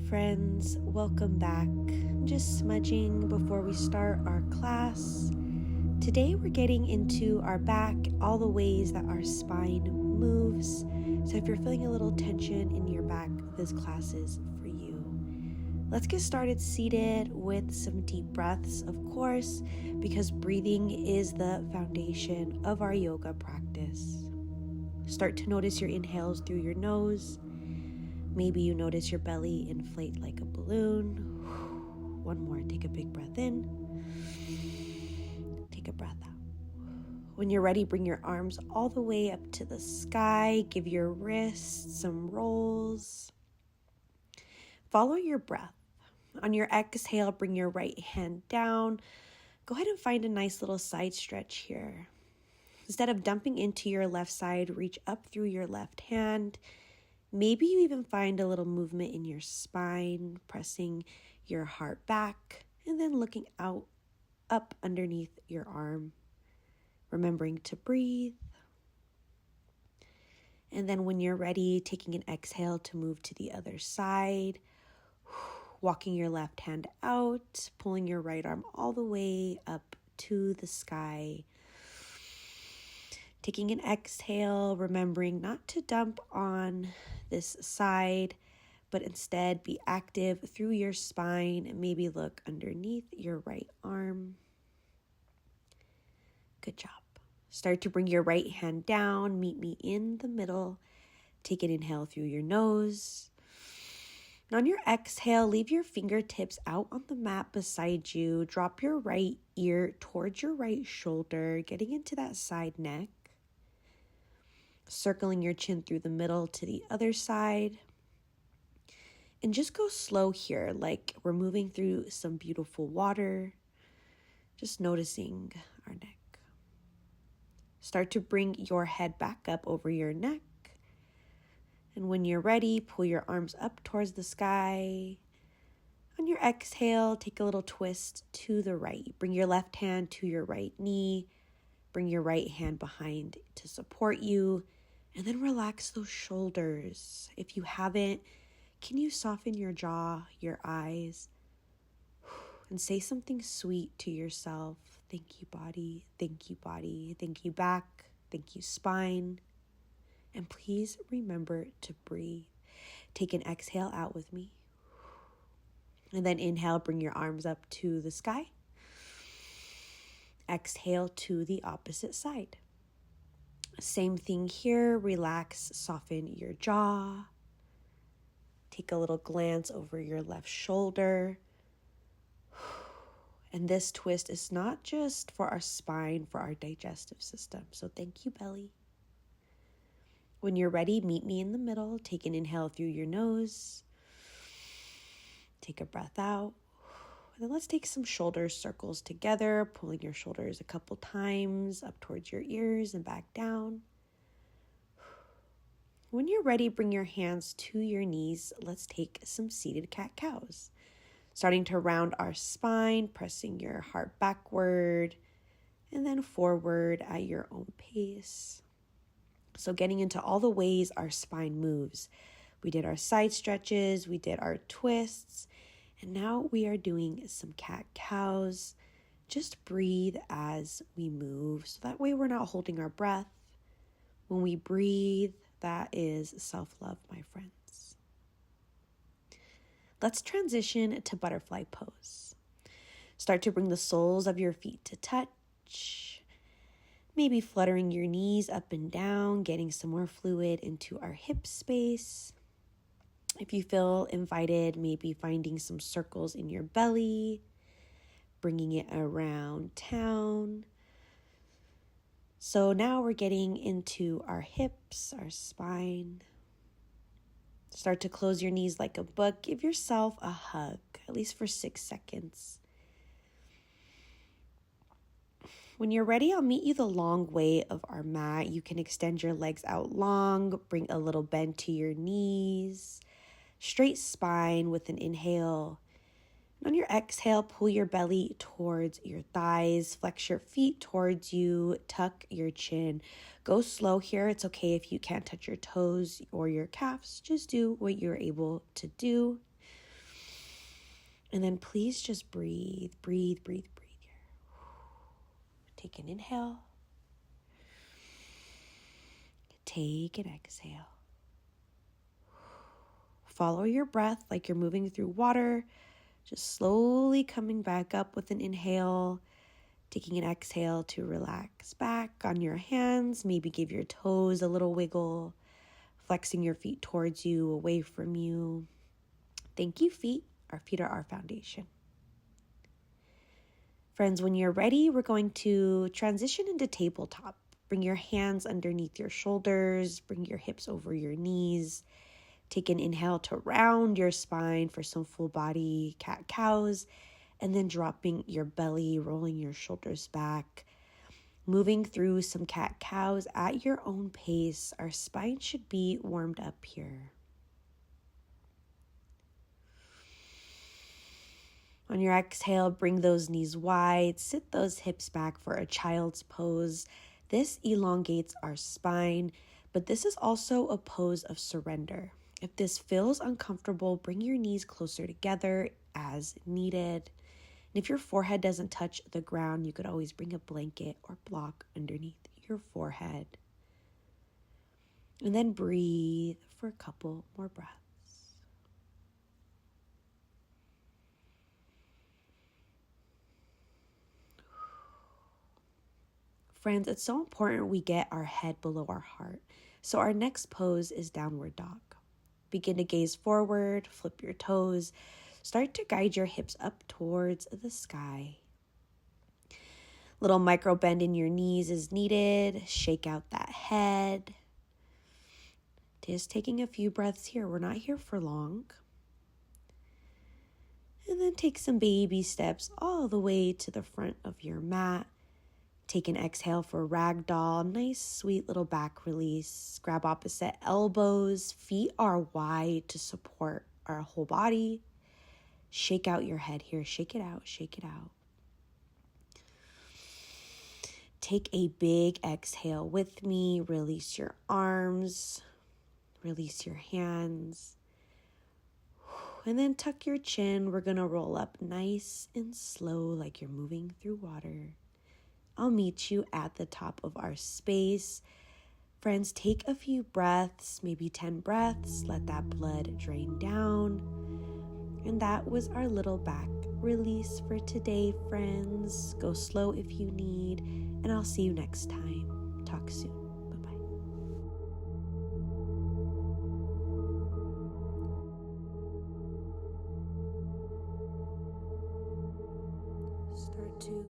friends, welcome back. Just smudging before we start our class. Today we're getting into our back, all the ways that our spine moves. So if you're feeling a little tension in your back, this class is for you. Let's get started seated with some deep breaths, of course, because breathing is the foundation of our yoga practice. Start to notice your inhales through your nose. Maybe you notice your belly inflate like a balloon. One more, take a big breath in. Take a breath out. When you're ready, bring your arms all the way up to the sky. Give your wrists some rolls. Follow your breath. On your exhale, bring your right hand down. Go ahead and find a nice little side stretch here. Instead of dumping into your left side, reach up through your left hand. Maybe you even find a little movement in your spine, pressing your heart back, and then looking out, up underneath your arm, remembering to breathe. And then when you're ready, taking an exhale to move to the other side, walking your left hand out, pulling your right arm all the way up to the sky. Taking an exhale, remembering not to dump on this side, but instead be active through your spine and maybe look underneath your right arm. Good job. Start to bring your right hand down, meet me in the middle. Take an inhale through your nose. And on your exhale, leave your fingertips out on the mat beside you. Drop your right ear towards your right shoulder, getting into that side neck. Circling your chin through the middle to the other side. And just go slow here, like we're moving through some beautiful water. Just noticing our neck. Start to bring your head back up over your neck. And when you're ready, pull your arms up towards the sky. On your exhale, take a little twist to the right. Bring your left hand to your right knee. Bring your right hand behind to support you. And then relax those shoulders. If you haven't, can you soften your jaw, your eyes, and say something sweet to yourself? Thank you, body. Thank you, body. Thank you, back. Thank you, spine. And please remember to breathe. Take an exhale out with me. And then inhale, bring your arms up to the sky. Exhale to the opposite side. Same thing here, relax, soften your jaw. Take a little glance over your left shoulder. And this twist is not just for our spine, for our digestive system. So thank you, belly. When you're ready, meet me in the middle. Take an inhale through your nose. Take a breath out. And then let's take some shoulder circles together, pulling your shoulders a couple times up towards your ears and back down. When you're ready, bring your hands to your knees. Let's take some seated cat-cows. Starting to round our spine, pressing your heart backward and then forward at your own pace. So getting into all the ways our spine moves. We did our side stretches, we did our twists, and now we are doing some cat-cows. Just breathe as we move. So that way we're not holding our breath. When we breathe, that is self-love, my friends. Let's transition to butterfly pose. Start to bring the soles of your feet to touch. Maybe fluttering your knees up and down, getting some more fluid into our hip space. If you feel invited, maybe finding some circles in your belly, bringing it around town. So now we're getting into our hips, our spine. Start to close your knees like a book. Give yourself a hug, at least for 6 seconds. When you're ready, I'll meet you the long way of our mat. You can extend your legs out long, bring a little bend to your knees. Straight spine with an inhale. And on your exhale, pull your belly towards your thighs, flex your feet towards you, tuck your chin. Go slow here. It's okay if you can't touch your toes or your calves. Just do what you're able to do. And then please just breathe, breathe, breathe, breathe here. Take an inhale. Take an exhale. Follow your breath like you're moving through water, just slowly coming back up with an inhale, taking an exhale to relax back on your hands, maybe give your toes a little wiggle, flexing your feet towards you, away from you. Thank you, feet. Our feet are our foundation. Friends, when you're ready, we're going to transition into tabletop. Bring your hands underneath your shoulders, bring your hips over your knees. Take an inhale to round your spine for some full body cat-cows, and then dropping your belly, rolling your shoulders back, moving through some cat-cows at your own pace. Our spine should be warmed up here. On your exhale, bring those knees wide, sit those hips back for a child's pose. This elongates our spine, but this is also a pose of surrender. If this feels uncomfortable, bring your knees closer together as needed. And if your forehead doesn't touch the ground, you could always bring a blanket or block underneath your forehead. And then breathe for a couple more breaths. Friends, it's so important we get our head below our heart. So our next pose is downward dog. Begin to gaze forward, flip your toes, start to guide your hips up towards the sky. Little micro bend in your knees is needed. Shake out that head. Just taking a few breaths here. We're not here for long. And then take some baby steps all the way to the front of your mat. Take an exhale for ragdoll. Nice, sweet little back release. Grab opposite elbows. Feet are wide to support our whole body. Shake out your head here. Shake it out. Shake it out. Take a big exhale with me. Release your arms. Release your hands. And then tuck your chin. We're going to roll up nice and slow like you're moving through water. I'll meet you at the top of our space. Friends, take a few breaths, maybe 10 breaths. Let that blood drain down. And that was our little back release for today, friends. Go slow if you need, and I'll see you next time. Talk soon. Bye-bye. Start to